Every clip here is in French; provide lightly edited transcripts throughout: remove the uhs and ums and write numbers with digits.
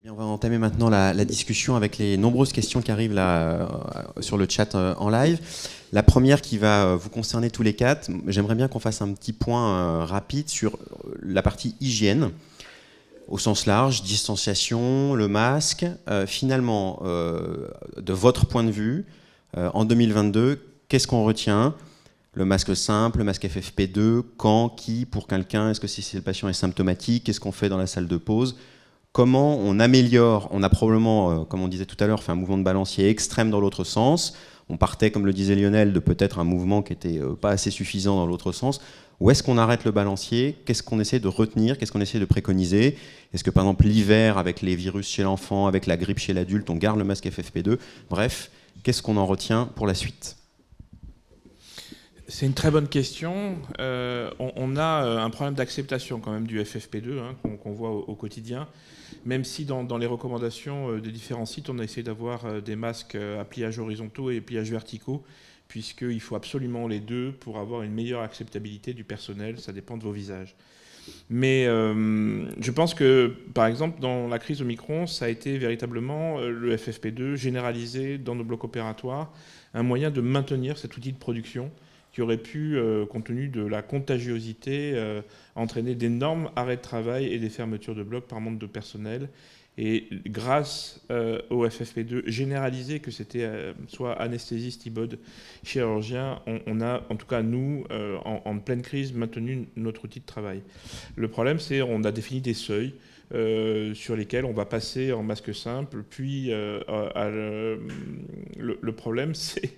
On va entamer maintenant la discussion avec les nombreuses questions qui arrivent là, sur le chat en live. La première qui va vous concerner tous les quatre, j'aimerais bien qu'on fasse un petit point rapide sur la partie hygiène, au sens large, distanciation, le masque. Finalement, de votre point de vue, en 2022, qu'est-ce qu'on retient ? Le masque simple, le masque FFP2, quand, qui, pour quelqu'un ? Est-ce que si le patient est symptomatique ? Qu'est-ce qu'on fait dans la salle de pause ? Comment on améliore ? On a probablement, comme on disait tout à l'heure, fait un mouvement de balancier extrême dans l'autre sens. On partait, comme le disait Lionel, de peut-être un mouvement qui n'était pas assez suffisant dans l'autre sens. Où est-ce qu'on arrête le balancier ? Qu'est-ce qu'on essaie de retenir ? Qu'est-ce qu'on essaie de préconiser ? Est-ce que, par exemple, l'hiver, avec les virus chez l'enfant, avec la grippe chez l'adulte, on garde le masque FFP2 ? Bref, qu'est-ce qu'on en retient pour la suite ? C'est une très bonne question. On a un problème d'acceptation quand même du FFP2 qu'on voit au quotidien, même si dans les recommandations des différents sites, on a essayé d'avoir des masques à pliage horizontaux et pliage verticaux, puisqu'il faut absolument les deux pour avoir une meilleure acceptabilité du personnel. Ça dépend de vos visages. Mais je pense que, par exemple, dans la crise Omicron, ça a été véritablement le FFP2 généralisé dans nos blocs opératoires, un moyen de maintenir cet outil de production qui aurait pu, compte tenu de la contagiosité, entraîner d'énormes arrêts de travail et des fermetures de blocs par manque de personnel. Et grâce au FFP2 généralisé, que c'était soit anesthésiste, IBOD, chirurgien, on a, en tout cas nous, en pleine crise, maintenu notre outil de travail. Le problème, c'est qu'on a défini des seuils sur lesquels on va passer en masque simple. Puis le problème, c'est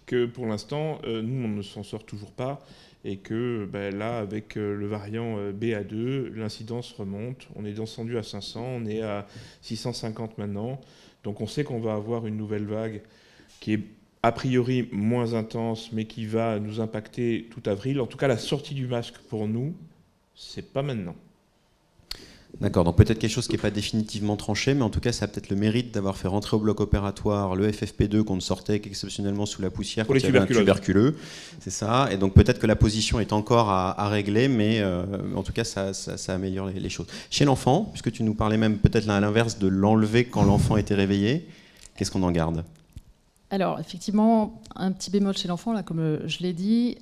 que pour l'instant, nous, on ne s'en sort toujours pas. Et que là, avec le variant BA2, l'incidence remonte. On est descendu à 500, on est à 650 maintenant. Donc on sait qu'on va avoir une nouvelle vague qui est a priori moins intense, mais qui va nous impacter tout avril. En tout cas, la sortie du masque pour nous, c'est pas maintenant. D'accord, donc peut-être quelque chose qui n'est pas définitivement tranché, mais en tout cas, ça a peut-être le mérite d'avoir fait rentrer au bloc opératoire le FFP2 qu'on ne sortait qu'exceptionnellement sous la poussière pour quand les il y avait un tuberculeux. C'est ça, et donc peut-être que la position est encore à régler, mais en tout cas, ça améliore les choses. Chez l'enfant, puisque tu nous parlais même peut-être à l'inverse de l'enlever quand l'enfant était réveillé, qu'est-ce qu'on en garde ? Alors, effectivement, un petit bémol chez l'enfant, là, comme je l'ai dit,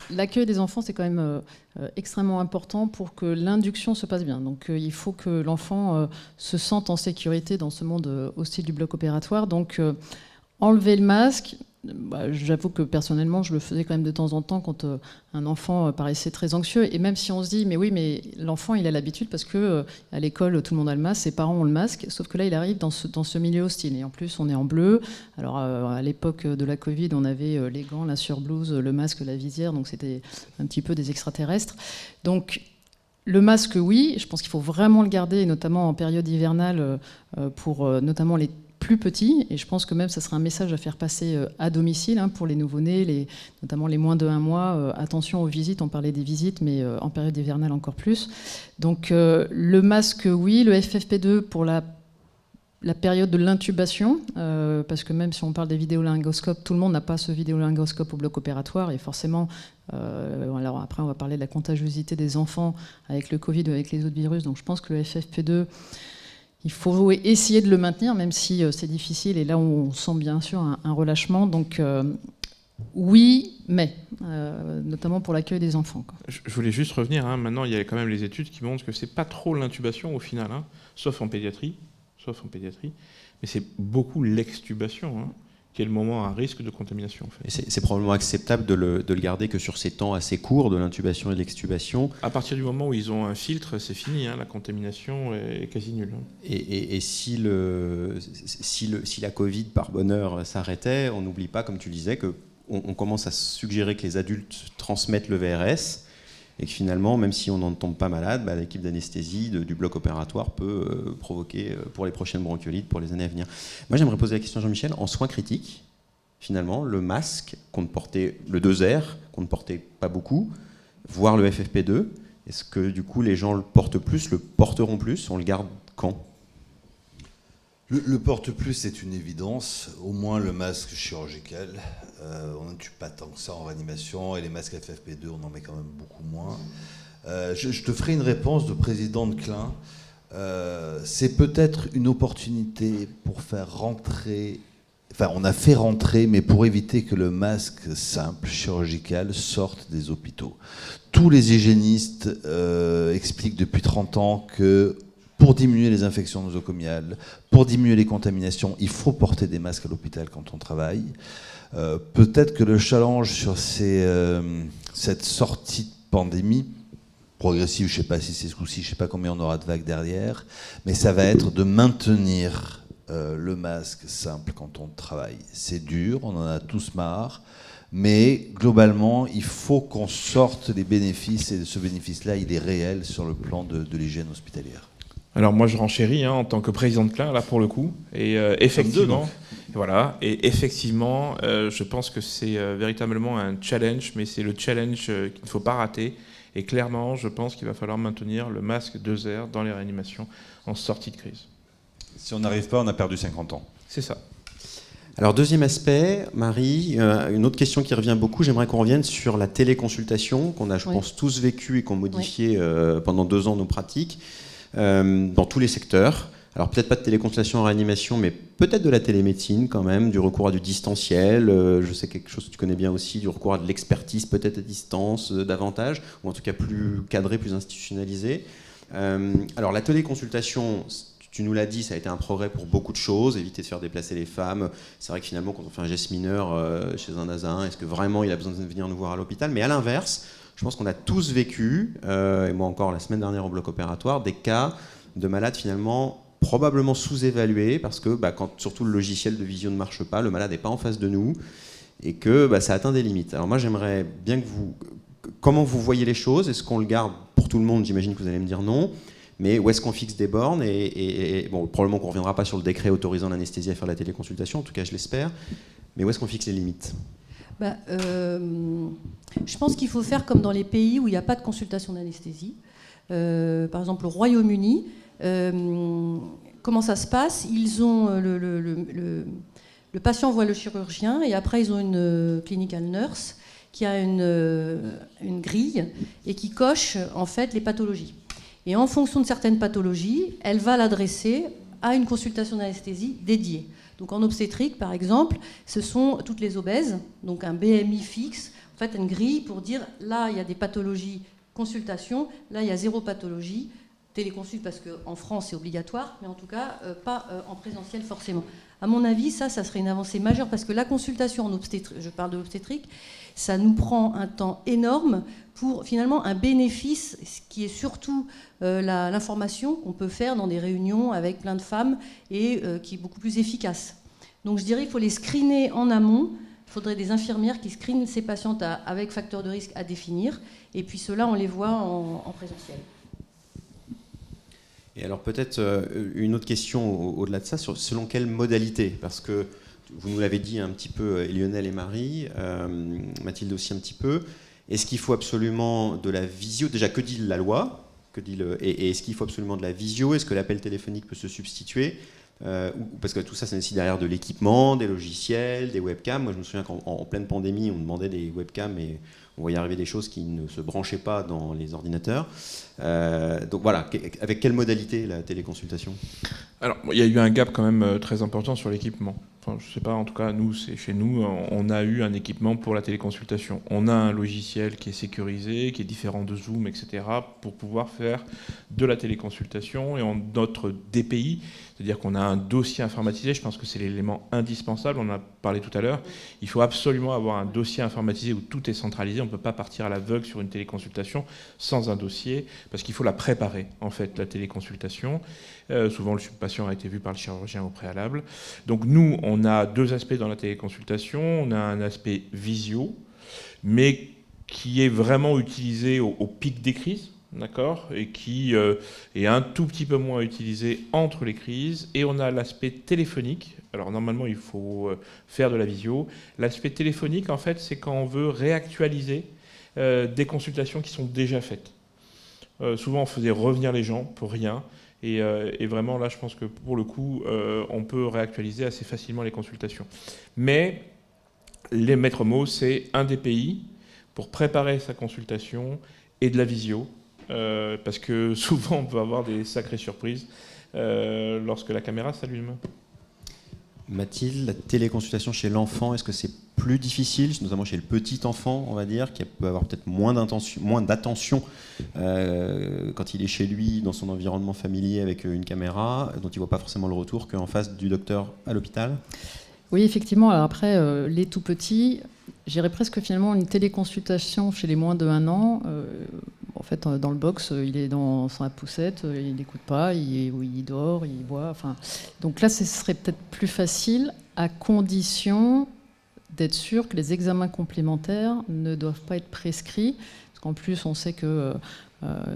l'accueil des enfants, c'est quand même extrêmement important pour que l'induction se passe bien. Donc, il faut que l'enfant se sente en sécurité dans ce monde hostile du bloc opératoire. Donc, enlever le masque, j'avoue que personnellement, je le faisais quand même de temps en temps quand un enfant paraissait très anxieux. Et même si on se dit, mais oui, mais l'enfant, il a l'habitude parce que à l'école, tout le monde a le masque, ses parents ont le masque, sauf que là, il arrive dans ce milieu hostile. Et en plus, on est en bleu. Alors, à l'époque de la Covid, on avait les gants, la surblouse, le masque, la visière, donc c'était un petit peu des extraterrestres. Donc, le masque, oui, je pense qu'il faut vraiment le garder, et notamment en période hivernale, pour notamment les plus petits, et je pense que même ça sera un message à faire passer à domicile pour les nouveau-nés, notamment les moins de 1 mois. Attention aux visites, on parlait des visites, mais en période hivernale encore plus. Donc le masque, oui, le FFP2 pour la période de l'intubation, parce que même si on parle des vidéolaryngoscopes, tout le monde n'a pas ce vidéolaryngoscope au bloc opératoire, et forcément, alors après on va parler de la contagiosité des enfants avec le Covid ou avec les autres virus, donc je pense que le FFP2, il faut essayer de le maintenir, même si c'est difficile, et là on sent bien sûr un relâchement. Donc oui, mais notamment pour l'accueil des enfants. Je voulais juste revenir, maintenant il y a quand même les études qui montrent que c'est pas trop l'intubation au final, sauf en pédiatrie, mais c'est beaucoup l'extubation, qui est le moment à risque de contamination. En fait. C'est probablement acceptable de le garder que sur ces temps assez courts de l'intubation et de l'extubation. À partir du moment où ils ont un filtre, c'est fini, la contamination est quasi nulle. Et si la Covid, par bonheur, s'arrêtait, on n'oublie pas, comme tu disais, qu'on commence à suggérer que les adultes transmettent le VRS, et que finalement, même si on n'en tombe pas malade, l'équipe d'anesthésie du bloc opératoire peut provoquer pour les prochaines bronchiolites, pour les années à venir. Moi, j'aimerais poser la question à Jean-Michel. En soins critiques, finalement, le masque qu'on ne portait, le 2R, qu'on ne portait pas beaucoup, voire le FFP2, est-ce que du coup les gens le portent plus, le porteront plus ? On le garde quand ? Le porte plus, c'est une évidence, au moins le masque chirurgical. On n'en tue pas tant que ça en réanimation, et les masques FFP2, on en met quand même beaucoup moins. Je te ferai une réponse de président de Klein. c'est peut-être une opportunité pour faire rentrer, enfin on a fait rentrer, mais pour éviter que le masque simple, chirurgical, sorte des hôpitaux. Tous les hygiénistes expliquent depuis 30 ans que pour diminuer les infections nosocomiales, pour diminuer les contaminations, il faut porter des masques à l'hôpital quand on travaille. Peut-être que le challenge sur cette sortie de pandémie, progressive, je ne sais pas si c'est ce coup-ci, je ne sais pas combien on aura de vagues derrière, mais ça va être de maintenir le masque simple quand on travaille. C'est dur, on en a tous marre, mais globalement, il faut qu'on sorte les bénéfices, et ce bénéfice-là, il est réel sur le plan de l'hygiène hospitalière. Alors moi je renchéris en tant que président de CLIN là pour le coup et effectivement je pense que c'est véritablement un challenge, mais c'est le challenge qu'il ne faut pas rater, et clairement je pense qu'il va falloir maintenir le masque 2R dans les réanimations en sortie de crise. Si on n'arrive pas, on a perdu 50 ans. C'est ça. Alors deuxième aspect, Marie, une autre question qui revient beaucoup, j'aimerais qu'on revienne sur la téléconsultation qu'on a je pense tous vécu et qu'on modifié pendant 2 ans nos pratiques. Dans tous les secteurs. Alors peut-être pas de téléconsultation en réanimation, mais peut-être de la télémédecine quand même, du recours à du distanciel, je sais quelque chose que tu connais bien aussi, du recours à de l'expertise peut-être à distance davantage, ou en tout cas plus cadré, plus institutionnalisé. Alors la téléconsultation, tu nous l'as dit, ça a été un progrès pour beaucoup de choses, éviter de faire déplacer les femmes. C'est vrai que finalement quand on fait un geste mineur chez un ASA, est-ce que vraiment il a besoin de venir nous voir à l'hôpital? Mais à l'inverse, je pense qu'on a tous vécu, et moi encore la semaine dernière au bloc opératoire, des cas de malades finalement probablement sous-évalués parce que quand surtout le logiciel de visio ne marche pas, le malade n'est pas en face de nous et que ça atteint des limites. Alors moi j'aimerais bien que comment vous voyez les choses? Est-ce qu'on le garde pour tout le monde? J'imagine que vous allez me dire non. Mais où est-ce qu'on fixe des bornes et bon, probablement qu'on ne reviendra pas sur le décret autorisant l'anesthésie à faire la téléconsultation, en tout cas je l'espère. Mais où est-ce qu'on fixe les limites? Je pense qu'il faut faire comme dans les pays où il n'y a pas de consultation d'anesthésie. Par exemple, au Royaume-Uni, comment ça se passe? Ils ont le patient voit le chirurgien et après ils ont une clinical nurse qui a une grille et qui coche en fait les pathologies. Et en fonction de certaines pathologies, elle va l'adresser à une consultation d'anesthésie dédiée. Donc en obstétrique, par exemple, ce sont toutes les obèses, donc un BMI fixe, en fait une grille pour dire là il y a des pathologies, consultation, là il y a 0 pathologie, téléconsulte parce qu'en France c'est obligatoire, mais en tout cas pas en présentiel forcément. À mon avis, ça serait une avancée majeure parce que la consultation en obstétrique, je parle de l'obstétrique, ça nous prend un temps énorme pour finalement un bénéfice qui est surtout l'information qu'on peut faire dans des réunions avec plein de femmes et qui est beaucoup plus efficace. Donc je dirais qu'il faut les screener en amont. Il faudrait des infirmières qui screenent ces patientes avec facteurs de risque à définir. Et puis ceux-là, on les voit en présentiel. Et alors peut-être une autre question au-delà de ça, selon quelle modalité? Parce que vous nous l'avez dit un petit peu, Lionel et Marie, Mathilde aussi un petit peu. Est-ce qu'il faut absolument de la visio? Déjà, que dit la loi? Et est-ce qu'il faut absolument de la visio? Est-ce que l'appel téléphonique peut se substituer? Parce que tout ça, c'est aussi derrière de l'équipement, des logiciels, des webcams. Moi, je me souviens qu'en pleine pandémie, on demandait des webcams et on voyait arriver des choses qui ne se branchaient pas dans les ordinateurs. Donc voilà, avec quelle modalité la téléconsultation? Alors, il y a eu un gap quand même très important sur l'équipement. Enfin, je ne sais pas, en tout cas, chez nous, on a eu un équipement pour la téléconsultation. On a un logiciel qui est sécurisé, qui est différent de Zoom, etc., pour pouvoir faire de la téléconsultation. Et notre DPI, c'est-à-dire qu'on a un dossier informatisé, je pense que c'est l'élément indispensable, on en a parlé tout à l'heure. Il faut absolument avoir un dossier informatisé où tout est centralisé. On ne peut pas partir à l'aveugle sur une téléconsultation sans un dossier, parce qu'il faut la préparer, en fait, la téléconsultation. Souvent, le patient a été vu par le chirurgien au préalable. Donc nous, on a 2 aspects dans la téléconsultation. On a un aspect visio, mais qui est vraiment utilisé au pic des crises, d'accord, et qui est un tout petit peu moins utilisé entre les crises. Et on a l'aspect téléphonique. Alors normalement, il faut faire de la visio. L'aspect téléphonique, en fait, c'est quand on veut réactualiser des consultations qui sont déjà faites. Souvent, on faisait revenir les gens pour rien. Et vraiment, là, je pense que pour le coup, on peut réactualiser assez facilement les consultations. Mais les maîtres mots, c'est un DPI pour préparer sa consultation et de la visio parce que souvent on peut avoir des sacrées surprises lorsque la caméra s'allume. Mathilde, la téléconsultation chez l'enfant, est-ce que c'est plus difficile, notamment chez le petit enfant, on va dire, qui peut avoir peut-être moins d'attention quand il est chez lui, dans son environnement familier avec une caméra, dont il ne voit pas forcément le retour, qu'en face du docteur à l'hôpital? Oui, effectivement. Alors après, les tout petits, j'irais presque finalement une téléconsultation chez les moins de 1 an. En fait, dans le box, il est dans sa poussette, il n'écoute pas, il dort, il boit. Enfin, donc là, ce serait peut-être plus facile, à condition d'être sûr que les examens complémentaires ne doivent pas être prescrits. Parce qu'en plus, on sait que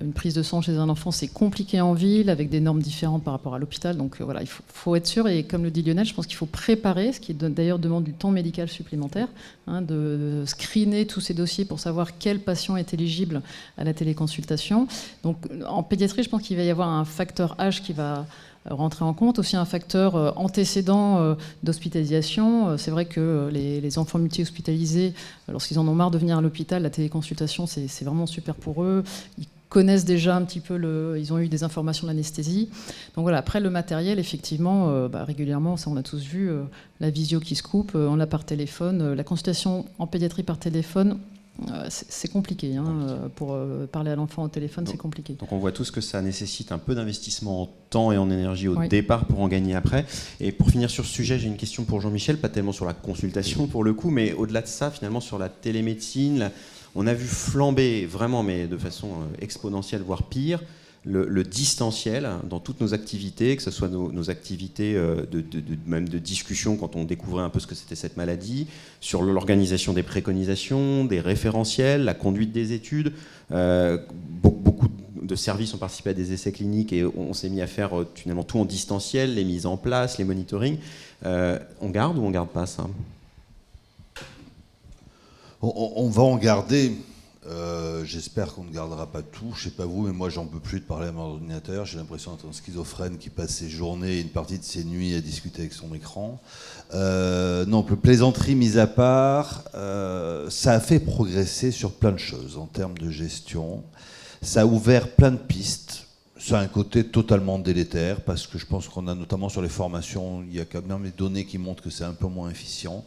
une prise de sang chez un enfant, c'est compliqué en ville, avec des normes différentes par rapport à l'hôpital. Donc voilà, il faut être sûr. Et comme le dit Lionel, je pense qu'il faut préparer, ce qui d'ailleurs demande du temps médical supplémentaire, de screener tous ces dossiers pour savoir quel patient est éligible à la téléconsultation. Donc en pédiatrie, je pense qu'il va y avoir un facteur âge qui va rentrer en compte, aussi un facteur antécédent d'hospitalisation. C'est vrai que les enfants multi-hospitalisés, lorsqu'ils en ont marre de venir à l'hôpital, la téléconsultation, c'est vraiment super pour eux. Ils connaissent déjà un petit peu, ils ont eu des informations de l'anesthésie. Donc voilà, après le matériel, effectivement, régulièrement, ça on a tous vu, la visio qui se coupe, on l'a par téléphone. La consultation en pédiatrie par téléphone, c'est compliqué. Pour parler à l'enfant au téléphone, c'est compliqué. Donc on voit tous que ça nécessite un peu d'investissement en temps et en énergie au départ pour en gagner après. Et pour finir sur ce sujet, j'ai une question pour Jean-Michel, pas tellement sur la consultation pour le coup, mais au-delà de ça, finalement sur la télémédecine, on a vu flamber vraiment, mais de façon exponentielle, voire pire, le distanciel dans toutes nos activités, que ce soit nos activités même de discussion quand on découvrait un peu ce que c'était cette maladie, sur l'organisation des préconisations, des référentiels, la conduite des études. Beaucoup de services ont participé à des essais cliniques et on s'est mis à faire finalement tout en distanciel, les mises en place, les monitorings. On garde ou on garde pas ça ? On va en garder. J'espère qu'on ne gardera pas tout. Je sais pas vous, mais moi j'en peux plus de parler à mon ordinateur. J'ai l'impression d'être un schizophrène qui passe ses journées et une partie de ses nuits à discuter avec son écran. Non, plaisanterie mise à part, ça a fait progresser sur plein de choses en termes de gestion. Ça a ouvert plein de pistes. Ça a un côté totalement délétère parce que je pense qu'on a notamment sur les formations, il y a quand même des données qui montrent que c'est un peu moins efficient.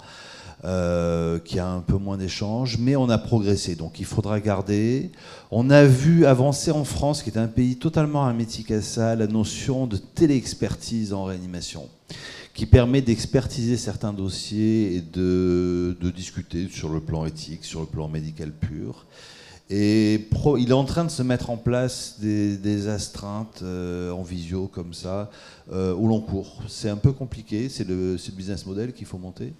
Qu'il y a un peu moins d'échanges, mais on a progressé, donc il faudra garder. On a vu avancer en France, qui est un pays totalement hermétique à ça, la notion de téléexpertise en réanimation, qui permet d'expertiser certains dossiers et de discuter sur le plan éthique, sur le plan médical pur. Et il est en train de se mettre en place des astreintes en visio comme ça, au long cours. C'est un peu compliqué, c'est le business model qu'il faut monter.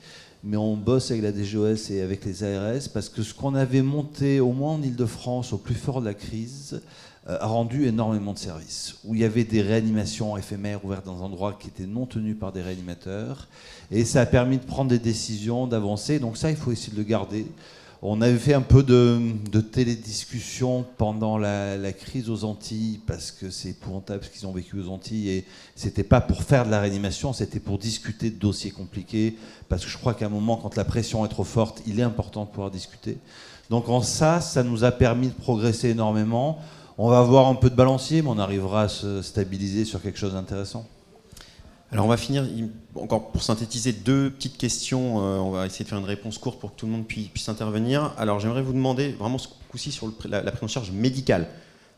Mais on bosse avec la DGOS et avec les ARS parce que ce qu'on avait monté, au moins en Ile-de-France, au plus fort de la crise, a rendu énormément de services. Où il y avait des réanimations éphémères ouvertes dans un endroit qui étaient non tenus par des réanimateurs. Et ça a permis de prendre des décisions, d'avancer. Donc ça, il faut essayer de le garder. On avait fait un peu de télédiscussion pendant la crise aux Antilles, parce que c'est épouvantable ce qu'ils ont vécu aux Antilles, et c'était pas pour faire de la réanimation, c'était pour discuter de dossiers compliqués, parce que je crois qu'à un moment, quand la pression est trop forte, il est important de pouvoir discuter. Donc en ça nous a permis de progresser énormément. On va avoir un peu de balancier, mais on arrivera à se stabiliser sur quelque chose d'intéressant. Alors on va finir, encore pour synthétiser, 2 petites questions. On va essayer de faire une réponse courte pour que tout le monde puisse intervenir. Alors j'aimerais vous demander, vraiment ce coup-ci, sur la prise en charge médicale.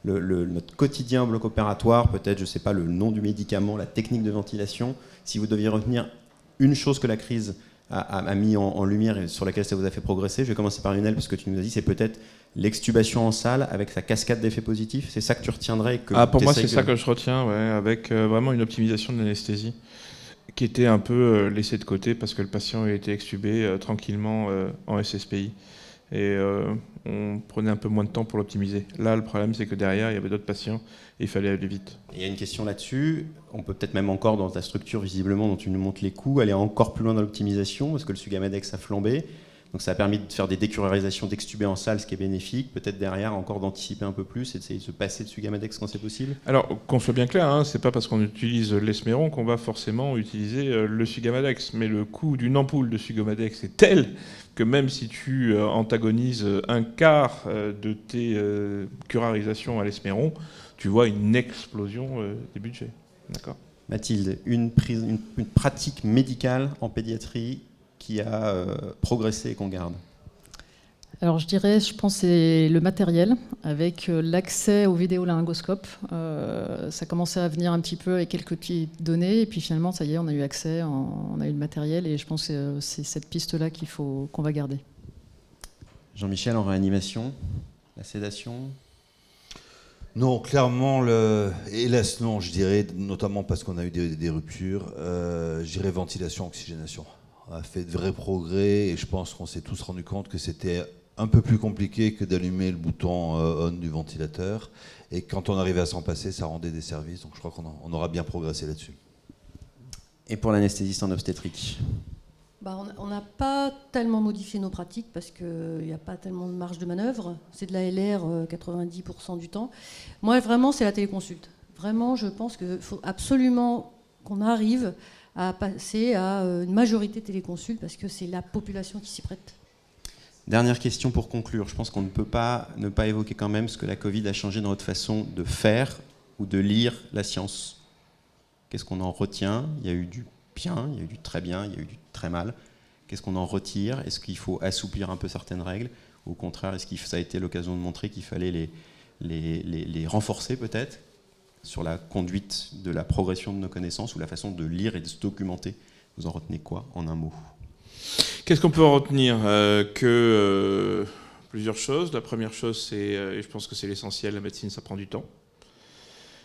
Notre quotidien au bloc opératoire, peut-être, je ne sais pas, le nom du médicament, la technique de ventilation. Si vous deviez retenir une chose que la crise a mis en lumière et sur laquelle ça vous a fait progresser, je vais commencer par Lionel, parce que tu nous as dit c'est peut-être l'extubation en salle avec sa cascade d'effets positifs. C'est ça que tu retiendrais pour moi, c'est ça que je retiens, avec vraiment une optimisation de l'anesthésie qui était un peu laissée de côté parce que le patient a été extubé tranquillement en SSPI. Et on prenait un peu moins de temps pour l'optimiser. Là, le problème, c'est que derrière, il y avait d'autres patients et il fallait aller vite. Il y a une question là-dessus. On peut peut-être même encore, dans ta structure, visiblement, dont tu nous montres les coûts, aller encore plus loin dans l'optimisation, parce que le Sugamadex a flambé. Donc ça a permis de faire des décurarisations d'extubés en salle, ce qui est bénéfique. Peut-être derrière encore d'anticiper un peu plus et d'essayer de se passer de Sugamadex quand c'est possible. Alors, qu'on soit bien clair, hein, c'est pas parce qu'on utilise l'Esméron qu'on va forcément utiliser le Sugamadex. Mais le coût d'une ampoule de Sugamadex est tel que même si tu antagonises un quart de tes curarisations à l'Esméron, tu vois une explosion des budgets. D'accord ? Mathilde, une pratique médicale en pédiatrie qui a progressé et qu'on garde? Alors je dirais, je pense, c'est le matériel, avec l'accès aux vidéolaryngoscopes. Ça commençait à venir un petit peu avec quelques petites données, et puis finalement, ça y est, on a eu accès, on a eu le matériel, et je pense que c'est cette piste-là qu'on va garder. Jean-Michel, en réanimation, la sédation? Non, clairement, hélas non, je dirais, notamment parce qu'on a eu des ruptures, je dirais ventilation, oxygénation. On a fait de vrais progrès et je pense qu'on s'est tous rendu compte que c'était un peu plus compliqué que d'allumer le bouton on du ventilateur. Et quand on arrivait à s'en passer, ça rendait des services. Donc je crois qu'on aura bien progressé là-dessus. Et pour l'anesthésiste en obstétrique? On n'a pas tellement modifié nos pratiques parce qu'il n'y a pas tellement de marge de manœuvre. C'est de la LR 90% du temps. Moi, vraiment, c'est la téléconsulte. Vraiment, je pense qu'il faut absolument qu'on arrive à passer à une majorité téléconsulte parce que c'est la population qui s'y prête. Dernière question pour conclure. Je pense qu'on ne peut pas ne pas évoquer quand même ce que la Covid a changé dans notre façon de faire ou de lire la science. Qu'est-ce qu'on en retient? Il y a eu du bien, il y a eu du très bien, il y a eu du très mal. Qu'est-ce qu'on en retire? Est-ce qu'il faut assouplir un peu certaines règles? Ou au contraire, est-ce que ça a été l'occasion de montrer qu'il fallait les renforcer peut-être sur la conduite de la progression de nos connaissances ou la façon de lire et de se documenter? Vous en retenez quoi en un mot? Qu'est-ce qu'on peut en retenir? Plusieurs choses. La première chose, c'est, et je pense que c'est l'essentiel, la médecine, ça prend du temps.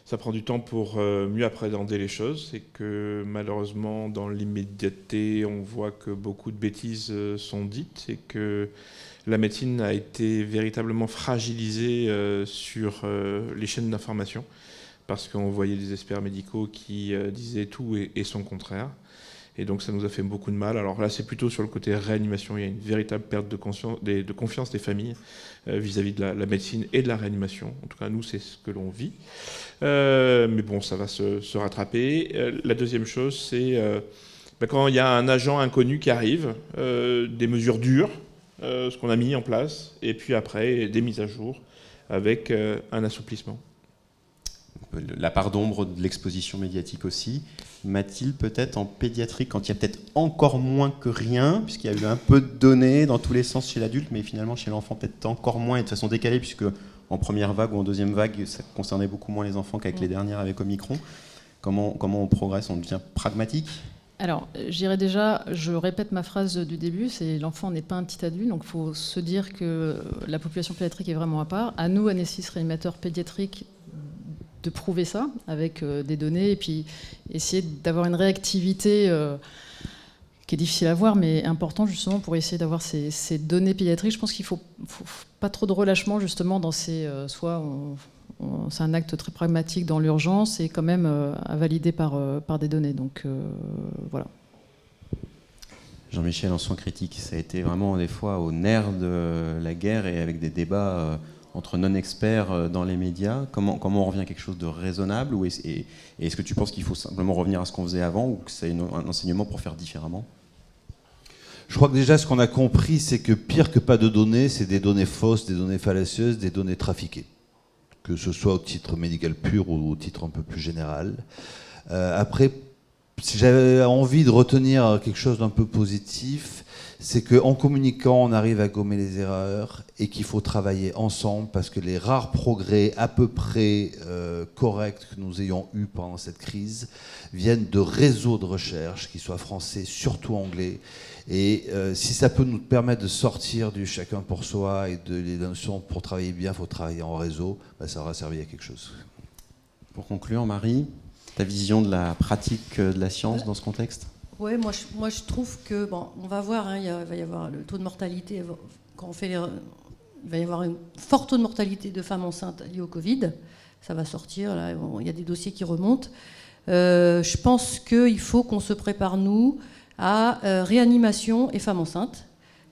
Ça prend du temps pour mieux appréhender les choses. C'est que malheureusement, dans l'immédiateté, on voit que beaucoup de bêtises sont dites et que la médecine a été véritablement fragilisée sur les chaînes d'information parce qu'on voyait des experts médicaux qui disaient tout et son contraire. Et donc ça nous a fait beaucoup de mal. Alors là, c'est plutôt sur le côté réanimation. Il y a une véritable perte de confiance des familles vis-à-vis de la médecine et de la réanimation. En tout cas, nous, c'est ce que l'on vit. Mais bon, ça va se rattraper. La deuxième chose, c'est quand il y a un agent inconnu qui arrive, des mesures dures, ce qu'on a mis en place, et puis après, des mises à jour avec un assouplissement. La part d'ombre de l'exposition médiatique aussi. Mathilde, peut-être en pédiatrie, quand il y a peut-être encore moins que rien, puisqu'il y a eu un peu de données dans tous les sens chez l'adulte, mais finalement chez l'enfant peut-être encore moins et de façon décalée, puisque en première vague ou en deuxième vague, ça concernait beaucoup moins les enfants qu'avec les dernières avec Omicron. Comment on progresse? On devient pragmatique? Alors, je dirais déjà, je répète ma phrase du début, c'est l'enfant n'est pas un petit adulte, donc il faut se dire que la population pédiatrique est vraiment à part. À nous, anesthésistes réanimateurs pédiatriques, de prouver ça avec des données et puis essayer d'avoir une réactivité qui est difficile à voir mais important justement pour essayer d'avoir ces données pédiatriques. Je pense qu'il faut pas trop de relâchement justement dans ces c'est un acte très pragmatique dans l'urgence et quand même à valider par des données. Donc voilà. Jean-Michel, en soins critiques, ça a été vraiment des fois au nerf de la guerre et avec des débats entre non-experts dans les médias. Comment on revient à quelque chose de raisonnable ou est-ce que tu penses qu'il faut simplement revenir à ce qu'on faisait avant ou que c'est un enseignement pour faire différemment? Je crois que déjà ce qu'on a compris, c'est que pire que pas de données, c'est des données fausses, des données fallacieuses, des données trafiquées. Que ce soit au titre médical pur ou au titre un peu plus général. Après, si j'avais envie de retenir quelque chose d'un peu positif, c'est qu'en communiquant, on arrive à gommer les erreurs et qu'il faut travailler ensemble parce que les rares progrès à peu près corrects que nous ayons eus pendant cette crise viennent de réseaux de recherche, qu'ils soient français, surtout anglais. Et si ça peut nous permettre de sortir du chacun pour soi et de les notions pour travailler bien, il faut travailler en réseau, ça aura servi à quelque chose. Pour conclure, Marie, ta vision de la pratique de la science dans ce contexte? Oui, moi je trouve que, on va voir, il va y avoir le taux de mortalité, quand on fait il va y avoir un fort taux de mortalité de femmes enceintes liées au Covid, ça va sortir, là, il y a des dossiers qui remontent. Je pense qu'il faut qu'on se prépare, nous, à réanimation et femmes enceintes,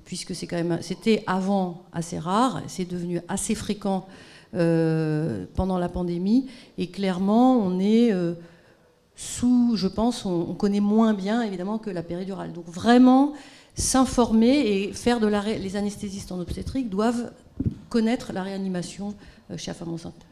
puisque c'était avant assez rare, c'est devenu assez fréquent pendant la pandémie, et clairement on est je pense, on connaît moins bien évidemment que la péridurale. Donc vraiment s'informer et faire les anesthésistes en obstétrique doivent connaître la réanimation chez la femme enceinte.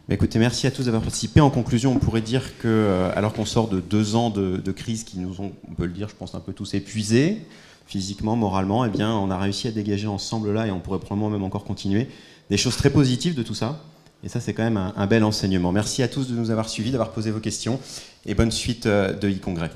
Écoutez, merci à tous d'avoir participé. En conclusion, on pourrait dire que, alors qu'on sort de 2 ans de crise qui nous ont, on peut le dire, je pense, un peu tous épuisés, physiquement, moralement, eh bien, on a réussi à dégager ensemble là, et on pourrait probablement même encore continuer, des choses très positives de tout ça. Et ça, c'est quand même un bel enseignement. Merci à tous de nous avoir suivis, d'avoir posé vos questions, et bonne suite de e-congrès.